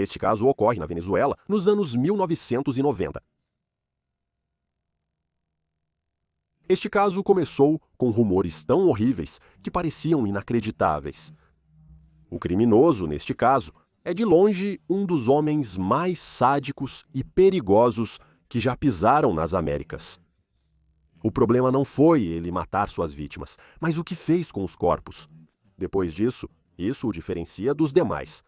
Este caso ocorre na Venezuela nos anos 1990. Este caso começou com rumores tão horríveis que pareciam inacreditáveis. O criminoso, neste caso, é de longe um dos homens mais sádicos e perigosos que já pisaram nas Américas. O problema não foi ele matar suas vítimas, mas o que fez com os corpos. Depois disso, isso o diferencia dos demais.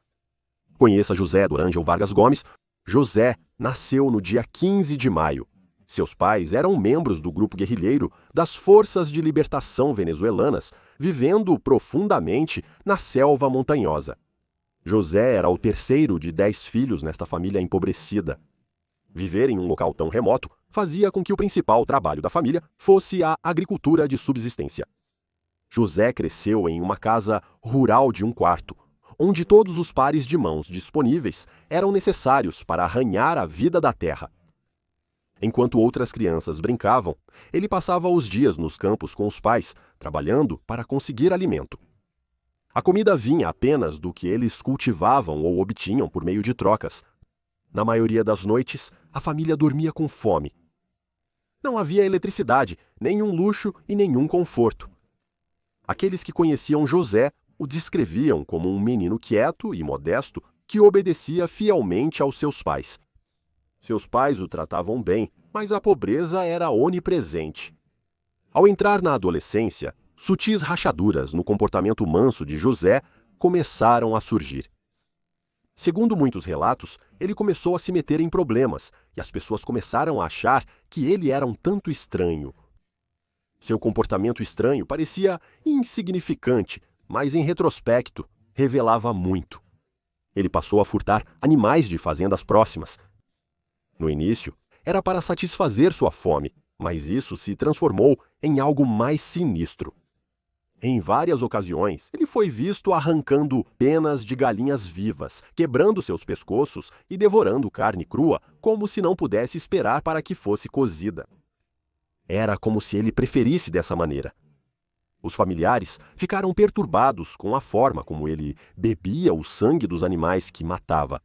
Conheça José Dorângel Vargas Gomes. José nasceu no dia 15 de maio. Seus pais eram membros do grupo guerrilheiro das Forças de Libertação venezuelanas, vivendo profundamente na selva montanhosa. José era o terceiro de 10 filhos nesta família empobrecida. Viver em um local tão remoto fazia com que o principal trabalho da família fosse a agricultura de subsistência. José cresceu em uma casa rural de um quarto, onde todos os pares de mãos disponíveis eram necessários para arranhar a vida da terra. Enquanto outras crianças brincavam, ele passava os dias nos campos com os pais, trabalhando para conseguir alimento. A comida vinha apenas do que eles cultivavam ou obtinham por meio de trocas. Na maioria das noites, a família dormia com fome. Não havia eletricidade, nenhum luxo e nenhum conforto. Aqueles que conheciam José o descreviam como um menino quieto e modesto que obedecia fielmente aos seus pais. Seus pais o tratavam bem, mas a pobreza era onipresente. Ao entrar na adolescência, sutis rachaduras no comportamento manso de José começaram a surgir. Segundo muitos relatos, ele começou a se meter em problemas e as pessoas começaram a achar que ele era um tanto estranho. Seu comportamento estranho parecia insignificante, mas em retrospecto revelava muito. Ele passou a furtar animais de fazendas próximas. No início, era para satisfazer sua fome, mas isso se transformou em algo mais sinistro. Em várias ocasiões, ele foi visto arrancando penas de galinhas vivas, quebrando seus pescoços e devorando carne crua, como se não pudesse esperar para que fosse cozida. Era como se ele preferisse dessa maneira. Os familiares ficaram perturbados com a forma como ele bebia o sangue dos animais que matava.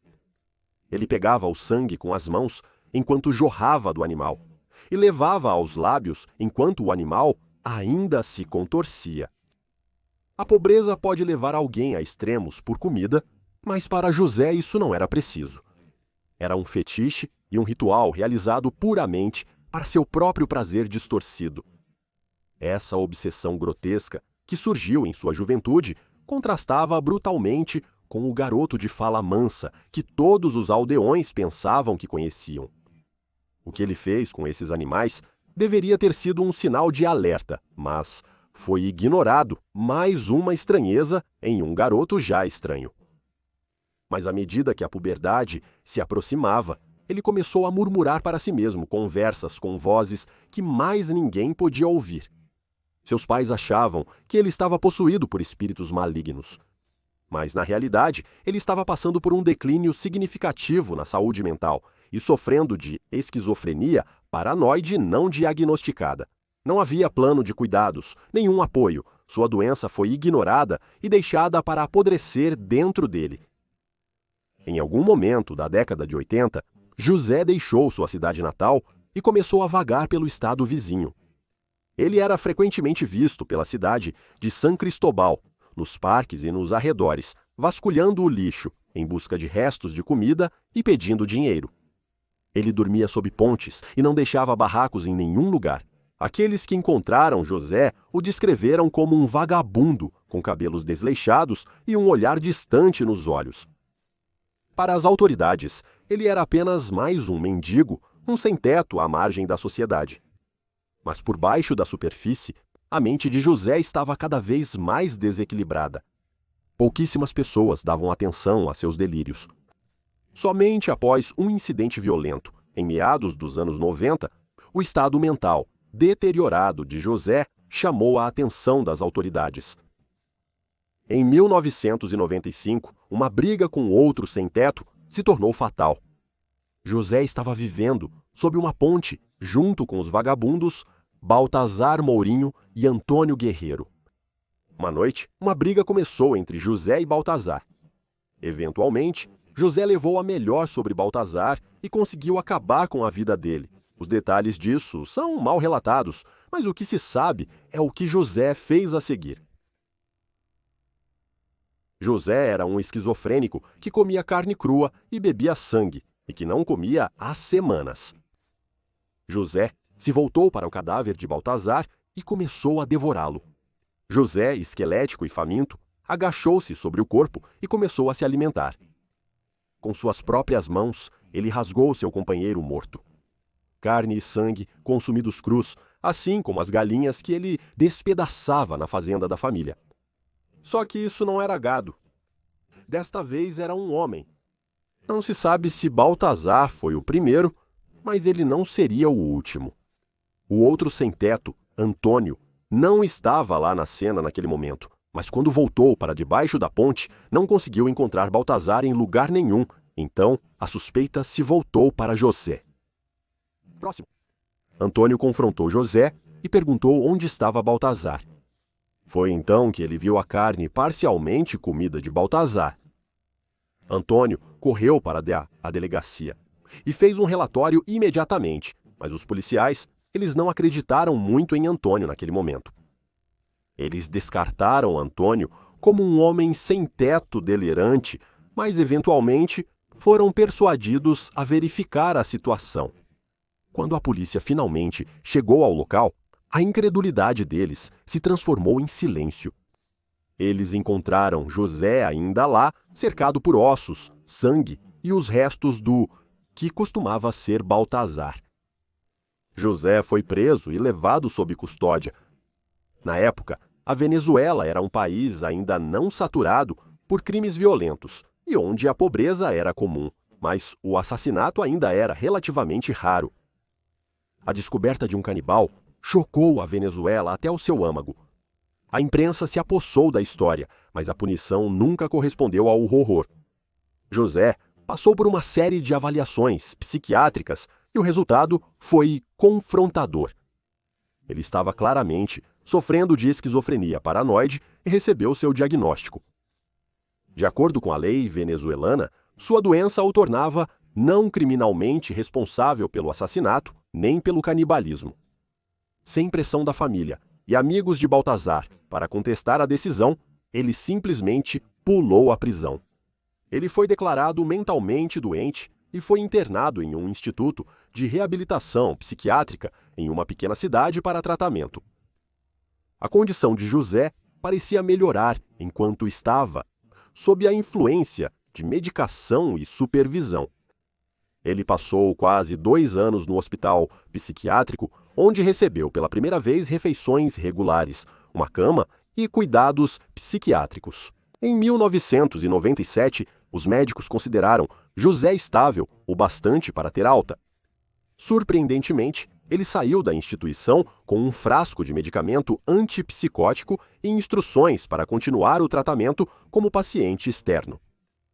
Ele pegava o sangue com as mãos enquanto jorrava do animal e levava aos lábios enquanto o animal ainda se contorcia. A pobreza pode levar alguém a extremos por comida, mas para José isso não era preciso. Era um fetiche e um ritual realizado puramente para seu próprio prazer distorcido. Essa obsessão grotesca, que surgiu em sua juventude, contrastava brutalmente com o garoto de fala mansa que todos os aldeões pensavam que conheciam. O que ele fez com esses animais deveria ter sido um sinal de alerta, mas foi ignorado mais uma estranheza em um garoto já estranho. Mas à medida que a puberdade se aproximava, ele começou a murmurar para si mesmo conversas com vozes que mais ninguém podia ouvir. Seus pais achavam que ele estava possuído por espíritos malignos. Mas, na realidade, ele estava passando por um declínio significativo na saúde mental e sofrendo de esquizofrenia paranoide não diagnosticada. Não havia plano de cuidados, nenhum apoio. Sua doença foi ignorada e deixada para apodrecer dentro dele. Em algum momento da década de 80, José deixou sua cidade natal e começou a vagar pelo estado vizinho. Ele era frequentemente visto pela cidade de San Cristóbal, nos parques e nos arredores, vasculhando o lixo, em busca de restos de comida e pedindo dinheiro. Ele dormia sob pontes e não deixava barracos em nenhum lugar. Aqueles que encontraram José o descreveram como um vagabundo, com cabelos desleixados e um olhar distante nos olhos. Para as autoridades, ele era apenas mais um mendigo, um sem-teto à margem da sociedade. Mas por baixo da superfície, a mente de José estava cada vez mais desequilibrada. Pouquíssimas pessoas davam atenção a seus delírios. Somente após um incidente violento, em meados dos anos 90, o estado mental deteriorado de José chamou a atenção das autoridades. Em 1995, uma briga com outro sem-teto se tornou fatal. José estava vivendo sob uma ponte junto com os vagabundos Baltazar Mourinho e Antônio Guerreiro. Uma noite, uma briga começou entre José e Baltazar. Eventualmente, José levou a melhor sobre Baltazar e conseguiu acabar com a vida dele. Os detalhes disso são mal relatados, mas o que se sabe é o que José fez a seguir. José era um esquizofrênico que comia carne crua e bebia sangue, e que não comia há semanas. José se voltou para o cadáver de Baltazar e começou a devorá-lo. José, esquelético e faminto, agachou-se sobre o corpo e começou a se alimentar. Com suas próprias mãos, ele rasgou seu companheiro morto. Carne e sangue consumidos crus, assim como as galinhas que ele despedaçava na fazenda da família. Só que isso não era gado. Desta vez era um homem. Não se sabe se Baltazar foi o primeiro, mas ele não seria o último. O outro sem-teto, Antônio, não estava lá na cena naquele momento, mas quando voltou para debaixo da ponte, não conseguiu encontrar Baltazar em lugar nenhum. Então, a suspeita se voltou para José. Próximo. Antônio confrontou José e perguntou onde estava Baltazar. Foi então que ele viu a carne parcialmente comida de Baltazar. Antônio correu para a delegacia e fez um relatório imediatamente, mas os policiais, eles não acreditaram muito em Antônio naquele momento. Eles descartaram Antônio como um homem sem teto delirante, mas eventualmente foram persuadidos a verificar a situação. Quando a polícia finalmente chegou ao local, a incredulidade deles se transformou em silêncio. Eles encontraram José ainda lá, cercado por ossos, sangue e os restos do que costumava ser Baltazar. José foi preso e levado sob custódia. Na época, a Venezuela era um país ainda não saturado por crimes violentos e onde a pobreza era comum, mas o assassinato ainda era relativamente raro. A descoberta de um canibal chocou a Venezuela até o seu âmago. A imprensa se apossou da história, mas a punição nunca correspondeu ao horror. José passou por uma série de avaliações psiquiátricas e o resultado foi confrontador. Ele estava claramente sofrendo de esquizofrenia paranoide e recebeu seu diagnóstico. De acordo com a lei venezuelana, sua doença o tornava não criminalmente responsável pelo assassinato nem pelo canibalismo. Sem pressão da família e amigos de Baltazar para contestar a decisão, ele simplesmente pulou a prisão. Ele foi declarado mentalmente doente e foi internado em um instituto de reabilitação psiquiátrica em uma pequena cidade para tratamento. A condição de José parecia melhorar enquanto estava sob a influência de medicação e supervisão. Ele passou quase 2 anos no hospital psiquiátrico, onde recebeu pela primeira vez refeições regulares, uma cama e cuidados psiquiátricos. Em 1997, os médicos consideraram José estável o bastante para ter alta. Surpreendentemente, ele saiu da instituição com um frasco de medicamento antipsicótico e instruções para continuar o tratamento como paciente externo.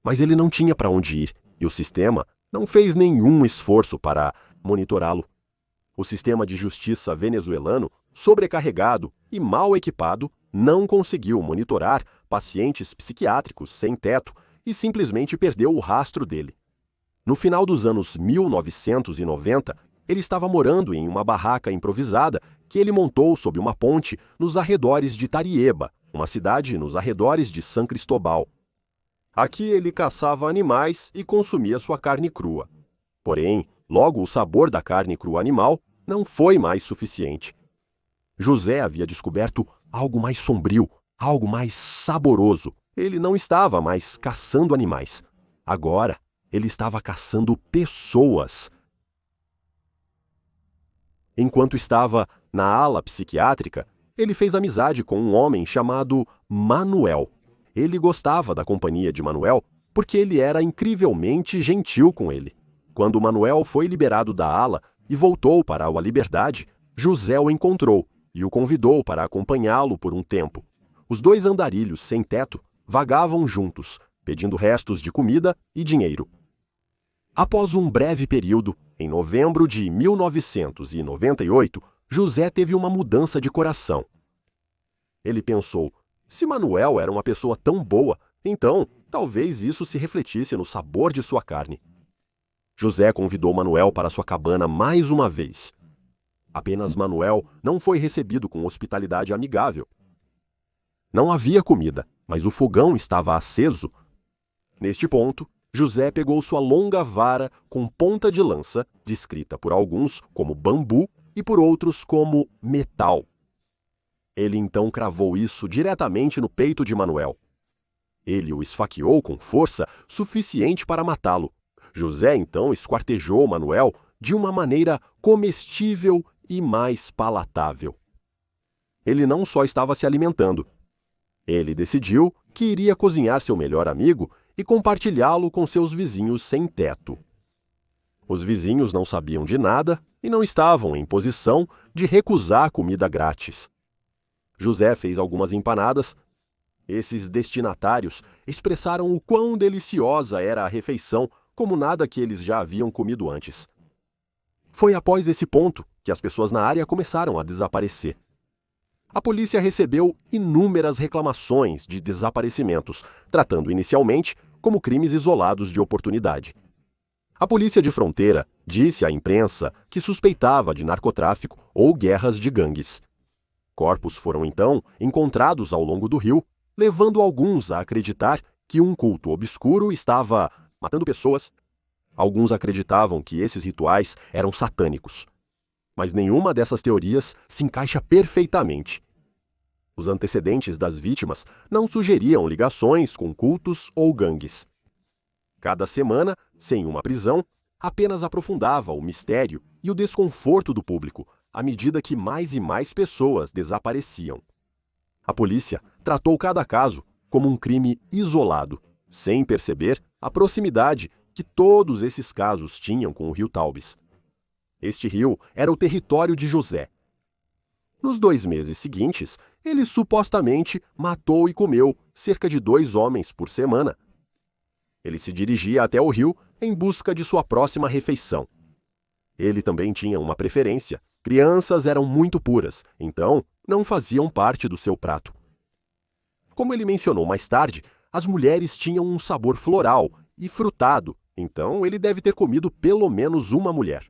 Mas ele não tinha para onde ir e o sistema não fez nenhum esforço para monitorá-lo. O sistema de justiça venezuelano, sobrecarregado e mal equipado, não conseguiu monitorar pacientes psiquiátricos sem teto e simplesmente perdeu o rastro dele. No final dos anos 1990, ele estava morando em uma barraca improvisada que ele montou sob uma ponte nos arredores de Tarieba, uma cidade nos arredores de San Cristóbal. Aqui ele caçava animais e consumia sua carne crua. Porém, logo o sabor da carne crua animal não foi mais suficiente. José havia descoberto algo mais sombrio, algo mais saboroso. Ele não estava mais caçando animais. Agora, ele estava caçando pessoas. Enquanto estava na ala psiquiátrica, ele fez amizade com um homem chamado Manuel. Ele gostava da companhia de Manuel porque ele era incrivelmente gentil com ele. Quando Manuel foi liberado da ala e voltou para a liberdade, José o encontrou e o convidou para acompanhá-lo por um tempo. Os dois andarilhos sem teto vagavam juntos, pedindo restos de comida e dinheiro. Após um breve período, em novembro de 1998, José teve uma mudança de coração. Ele pensou, se Manuel era uma pessoa tão boa, Então, talvez isso se refletisse no sabor de sua carne. José convidou Manuel para sua cabana mais uma vez. Apenas Manuel não foi recebido com hospitalidade amigável. Não havia comida, mas o fogão estava aceso. Neste ponto, José pegou sua longa vara com ponta de lança, descrita por alguns como bambu e por outros como metal. Ele então cravou isso diretamente no peito de Manuel. Ele o esfaqueou com força suficiente para matá-lo. José então esquartejou Manuel de uma maneira comestível e mais palatável. Ele não só estava se alimentando. Ele decidiu que iria cozinhar seu melhor amigo e compartilhá-lo com seus vizinhos sem teto. Os vizinhos não sabiam de nada e não estavam em posição de recusar comida grátis. José fez algumas empanadas. Esses destinatários expressaram o quão deliciosa era a refeição, como nada que eles já haviam comido antes. Foi após esse ponto que as pessoas na área começaram a desaparecer. A polícia recebeu inúmeras reclamações de desaparecimentos, tratando inicialmente como crimes isolados de oportunidade. A polícia de fronteira disse à imprensa que suspeitava de narcotráfico ou guerras de gangues. Corpos foram então encontrados ao longo do rio, levando alguns a acreditar que um culto obscuro estava matando pessoas. Alguns acreditavam que esses rituais eram satânicos. Mas nenhuma dessas teorias se encaixa perfeitamente. Os antecedentes das vítimas não sugeriam ligações com cultos ou gangues. Cada semana, sem uma prisão, apenas aprofundava o mistério e o desconforto do público, à medida que mais e mais pessoas desapareciam. A polícia tratou cada caso como um crime isolado, sem perceber a proximidade que todos esses casos tinham com o rio Taubes. Este rio era o território de José. Nos 2 meses seguintes, ele supostamente matou e comeu cerca de 2 homens por semana. Ele se dirigia até o rio em busca de sua próxima refeição. Ele também tinha uma preferência. Crianças eram muito puras, então não faziam parte do seu prato. Como ele mencionou mais tarde, as mulheres tinham um sabor floral e frutado, então ele deve ter comido pelo menos uma mulher.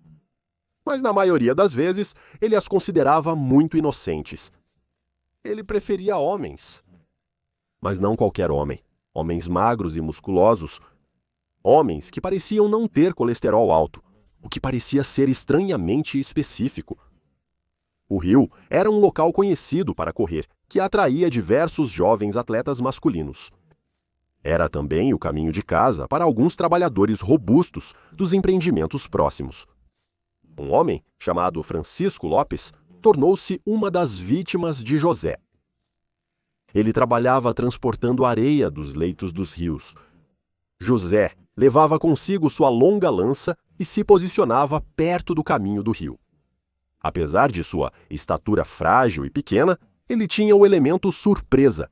Mas na maioria das vezes, ele as considerava muito inocentes. Ele preferia homens. Mas não qualquer homem. Homens magros e musculosos. Homens que pareciam não ter colesterol alto, o que parecia ser estranhamente específico. O rio era um local conhecido para correr, que atraía diversos jovens atletas masculinos. Era também o caminho de casa para alguns trabalhadores robustos dos empreendimentos próximos. Um homem, chamado Francisco Lopes, tornou-se uma das vítimas de José. Ele trabalhava transportando areia dos leitos dos rios. José levava consigo sua longa lança e se posicionava perto do caminho do rio. Apesar de sua estatura frágil e pequena, ele tinha o elemento surpresa.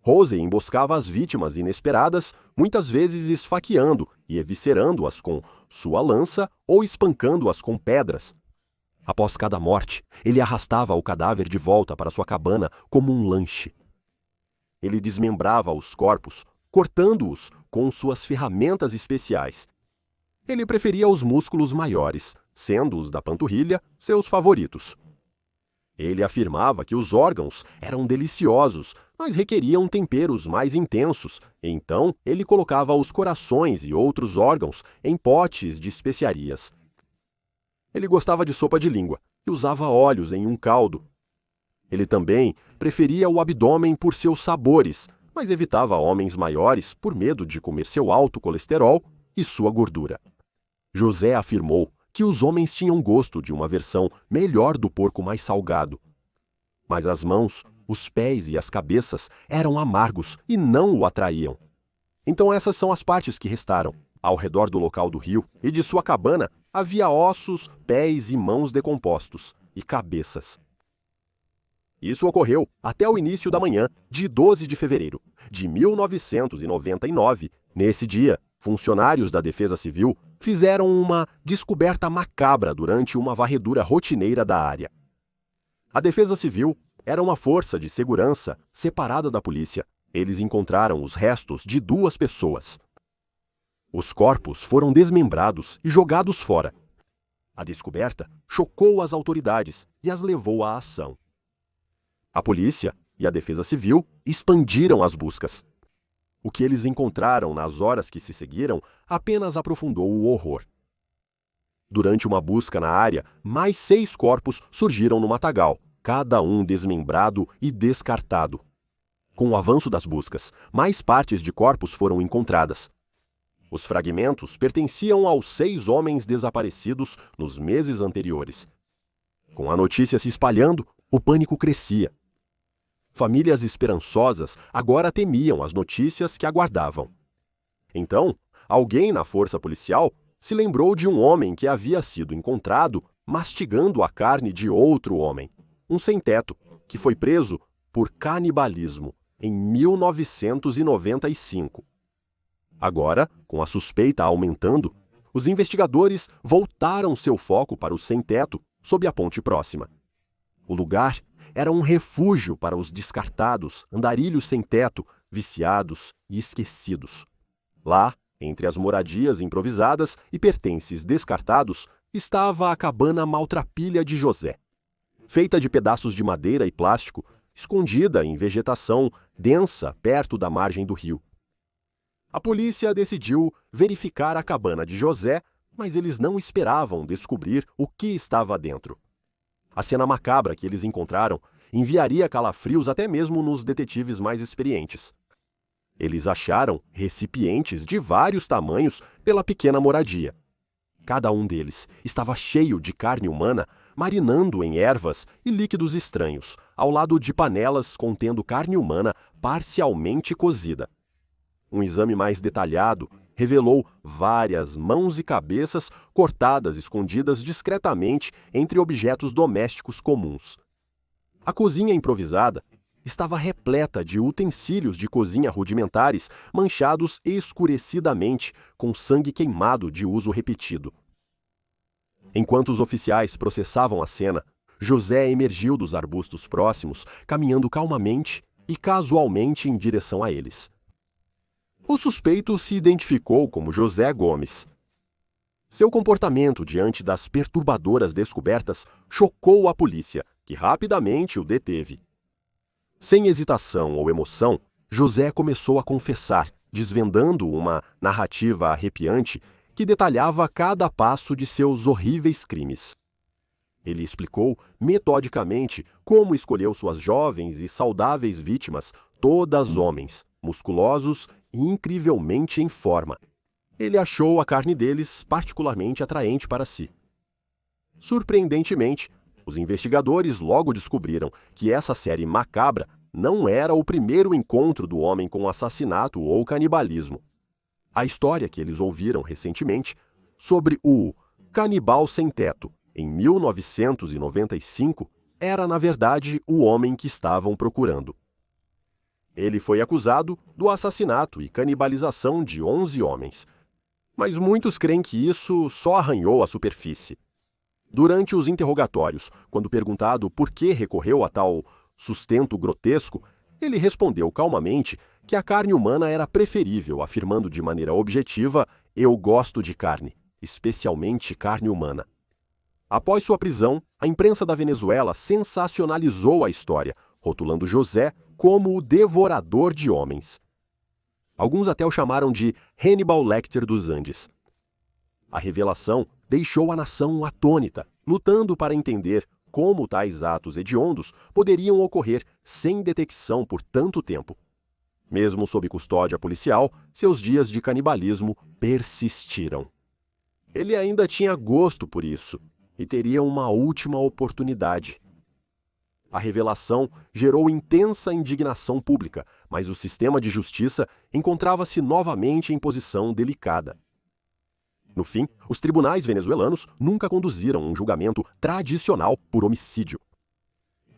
Rose emboscava as vítimas inesperadas, muitas vezes esfaqueando e eviscerando-as com sua lança ou espancando-as com pedras. Após cada morte, ele arrastava o cadáver de volta para sua cabana como um lanche. Ele desmembrava os corpos, cortando-os com suas ferramentas especiais. Ele preferia os músculos maiores, sendo os da panturrilha seus favoritos. Ele afirmava que os órgãos eram deliciosos, mas requeriam temperos mais intensos, então ele colocava os corações e outros órgãos em potes de especiarias. Ele gostava de sopa de língua e usava óleos em um caldo. Ele também preferia o abdômen por seus sabores, mas evitava homens maiores por medo de comer seu alto colesterol e sua gordura. José afirmou que os homens tinham gosto de uma versão melhor do porco mais salgado. Mas as mãos, os pés e as cabeças eram amargos e não o atraíam. Então essas são as partes que restaram. Ao redor do local do rio e de sua cabana havia ossos, pés e mãos decompostos, e cabeças. Isso ocorreu até o início da manhã de 12 de fevereiro de 1999. Nesse dia, funcionários da Defesa Civil fizeram uma descoberta macabra durante uma varredura rotineira da área. A Defesa Civil era uma força de segurança separada da polícia. eles encontraram os restos de 2 pessoas. Os corpos foram desmembrados e jogados fora. A descoberta chocou as autoridades e as levou à ação. A polícia e a Defesa Civil expandiram as buscas. O que eles encontraram nas horas que se seguiram apenas aprofundou o horror. Durante uma busca na área, mais 6 corpos surgiram no matagal, cada um desmembrado e descartado. Com o avanço das buscas, mais partes de corpos foram encontradas. Os fragmentos pertenciam aos 6 homens desaparecidos nos meses anteriores. Com a notícia se espalhando, o pânico crescia. Famílias esperançosas agora temiam as notícias que aguardavam. Então, alguém na força policial se lembrou de um homem que havia sido encontrado mastigando a carne de outro homem, um sem-teto, que foi preso por canibalismo em 1995. Agora, com a suspeita aumentando, os investigadores voltaram seu foco para o sem-teto sob a ponte próxima. O lugar era um refúgio para os descartados, andarilhos sem teto, viciados e esquecidos. Lá, entre as moradias improvisadas e pertences descartados, estava a cabana maltrapilha de José. Feita de pedaços de madeira e plástico, escondida em vegetação densa perto da margem do rio. A polícia decidiu verificar a cabana de José, mas eles não esperavam descobrir o que estava dentro. A cena macabra que eles encontraram enviaria calafrios até mesmo nos detetives mais experientes. Eles acharam recipientes de vários tamanhos pela pequena moradia. Cada um deles estava cheio de carne humana, marinando em ervas e líquidos estranhos, ao lado de panelas contendo carne humana parcialmente cozida. Um exame mais detalhado revelou várias mãos e cabeças cortadas escondidas discretamente entre objetos domésticos comuns. A cozinha improvisada estava repleta de utensílios de cozinha rudimentares manchados escurecidamente com sangue queimado de uso repetido. Enquanto os oficiais processavam a cena, José emergiu dos arbustos próximos, caminhando calmamente e casualmente em direção a eles. O suspeito se identificou como José Gomes. Seu comportamento diante das perturbadoras descobertas chocou a polícia, que rapidamente o deteve. Sem hesitação ou emoção, José começou a confessar, desvendando uma narrativa arrepiante que detalhava cada passo de seus horríveis crimes. Ele explicou metodicamente como escolheu suas jovens e saudáveis vítimas, todas homens, musculosos e incrivelmente em forma. Ele achou a carne deles particularmente atraente para si. Surpreendentemente, os investigadores logo descobriram que essa série macabra não era o primeiro encontro do homem com assassinato ou canibalismo. A história que eles ouviram recentemente sobre o canibal sem teto, em 1995, era, na verdade, o homem que estavam procurando. Ele foi acusado do assassinato e canibalização de 11 homens. Mas muitos creem que isso só arranhou a superfície. Durante os interrogatórios, quando perguntado por que recorreu a tal sustento grotesco, ele respondeu calmamente que a carne humana era preferível, afirmando de maneira objetiva: "Eu gosto de carne, especialmente carne humana." Após sua prisão, a imprensa da Venezuela sensacionalizou a história, rotulando José como o devorador de homens. Alguns até o chamaram de Hannibal Lecter dos Andes. A revelação deixou a nação atônita, lutando para entender como tais atos hediondos poderiam ocorrer sem detecção por tanto tempo. Mesmo sob custódia policial, seus dias de canibalismo persistiram. Ele ainda tinha gosto por isso e teria uma última oportunidade. A revelação gerou intensa indignação pública, mas o sistema de justiça encontrava-se novamente em posição delicada. No fim, os tribunais venezuelanos nunca conduziram um julgamento tradicional por homicídio.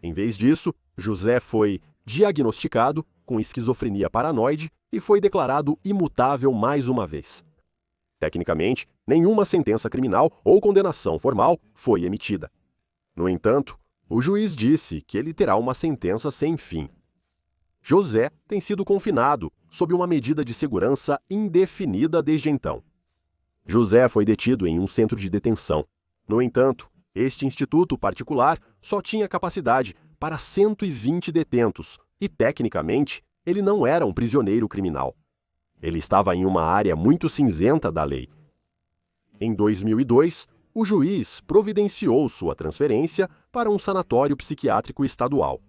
Em vez disso, José foi diagnosticado com esquizofrenia paranoide e foi declarado imutável mais uma vez. Tecnicamente, nenhuma sentença criminal ou condenação formal foi emitida. No entanto, o juiz disse que ele terá uma sentença sem fim. José tem sido confinado sob uma medida de segurança indefinida desde então. José foi detido em um centro de detenção. No entanto, este instituto particular só tinha capacidade para 120 detentos e, tecnicamente, ele não era um prisioneiro criminal. Ele estava em uma área muito cinzenta da lei. Em 2002, o juiz providenciou sua transferência para um sanatório psiquiátrico estadual.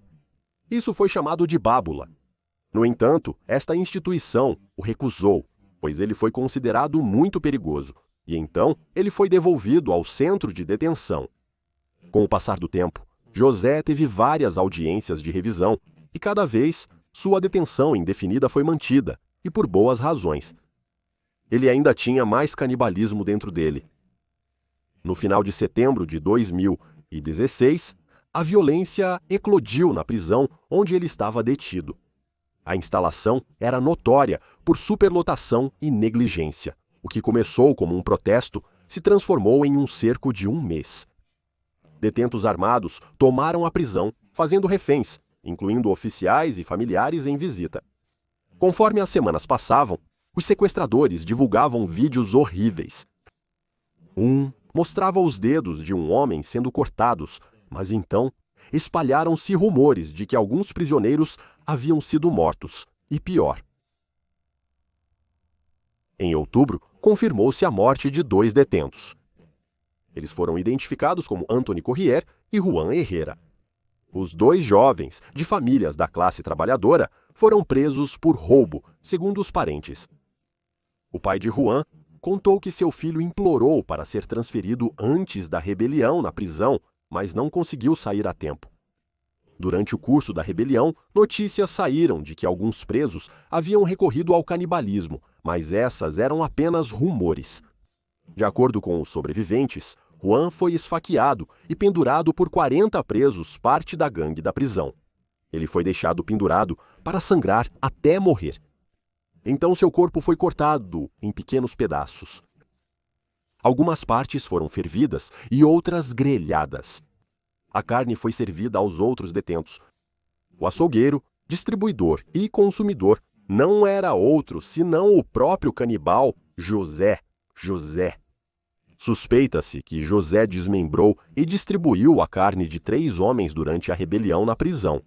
Isso foi chamado de bábula. No entanto, esta instituição o recusou, pois ele foi considerado muito perigoso, e então ele foi devolvido ao centro de detenção. Com o passar do tempo, José teve várias audiências de revisão e cada vez sua detenção indefinida foi mantida, e por boas razões. Ele ainda tinha mais canibalismo dentro dele. No final de setembro de 2016, a violência eclodiu na prisão onde ele estava detido. A instalação era notória por superlotação e negligência. O que começou como um protesto se transformou em um cerco de um mês. Detentos armados tomaram a prisão, fazendo reféns, incluindo oficiais e familiares em visita. Conforme as semanas passavam, os sequestradores divulgavam vídeos horríveis. Um mostrava os dedos de um homem sendo cortados, mas então espalharam-se rumores de que alguns prisioneiros haviam sido mortos, e pior. Em outubro, confirmou-se a morte de 2 detentos. Eles foram identificados como Anthony Corrier e Juan Herrera. Os 2 jovens, de famílias da classe trabalhadora, foram presos por roubo, segundo os parentes. O pai de Juan contou que seu filho implorou para ser transferido antes da rebelião na prisão, mas não conseguiu sair a tempo. Durante o curso da rebelião, notícias saíram de que alguns presos haviam recorrido ao canibalismo, mas essas eram apenas rumores. De acordo com os sobreviventes, Juan foi esfaqueado e pendurado por 40 presos, parte da gangue da prisão. Ele foi deixado pendurado para sangrar até morrer. Então seu corpo foi cortado em pequenos pedaços. Algumas partes foram fervidas e outras grelhadas. A carne foi servida aos outros detentos. O açougueiro, distribuidor e consumidor não era outro senão o próprio canibal José. Suspeita-se que José desmembrou e distribuiu a carne de 3 homens durante a rebelião na prisão.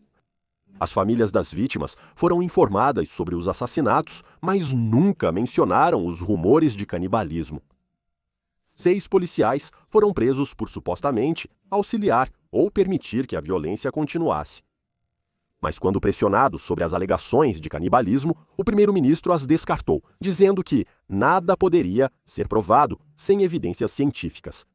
As famílias das vítimas foram informadas sobre os assassinatos, mas nunca mencionaram os rumores de canibalismo. 6 policiais foram presos por supostamente auxiliar ou permitir que a violência continuasse. Mas quando pressionados sobre as alegações de canibalismo, o primeiro-ministro as descartou, dizendo que nada poderia ser provado sem evidências científicas.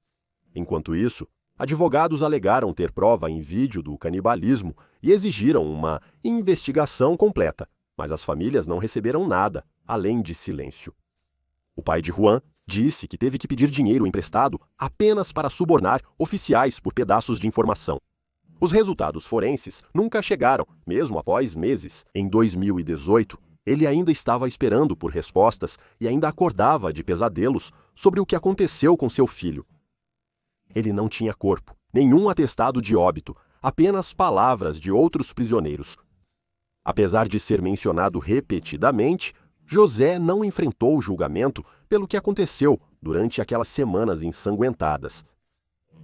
Enquanto isso, advogados alegaram ter prova em vídeo do canibalismo e exigiram uma investigação completa, mas as famílias não receberam nada, além de silêncio. O pai de Juan disse que teve que pedir dinheiro emprestado apenas para subornar oficiais por pedaços de informação. Os resultados forenses nunca chegaram, mesmo após meses. Em 2018, ele ainda estava esperando por respostas e ainda acordava de pesadelos sobre o que aconteceu com seu filho. Ele não tinha corpo, nenhum atestado de óbito, apenas palavras de outros prisioneiros. Apesar de ser mencionado repetidamente, José não enfrentou o julgamento pelo que aconteceu durante aquelas semanas ensanguentadas.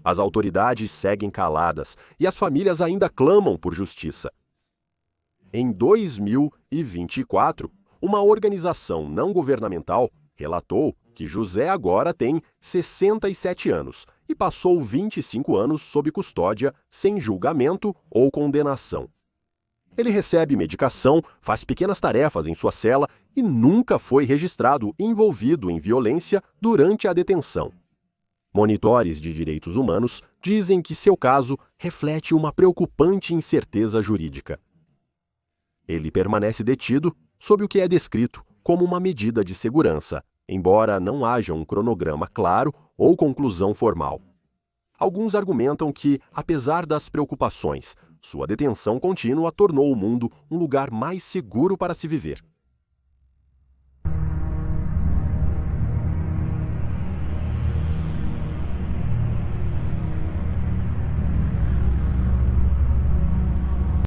As autoridades seguem caladas e as famílias ainda clamam por justiça. Em 2024, uma organização não governamental relatou que José agora tem 67 anos e passou 25 anos sob custódia sem julgamento ou condenação. Ele recebe medicação, faz pequenas tarefas em sua cela e nunca foi registrado envolvido em violência durante a detenção. Monitores de direitos humanos dizem que seu caso reflete uma preocupante incerteza jurídica. Ele permanece detido sob o que é descrito como uma medida de segurança, embora não haja um cronograma claro ou conclusão formal. Alguns argumentam que, apesar das preocupações, sua detenção contínua tornou o mundo um lugar mais seguro para se viver.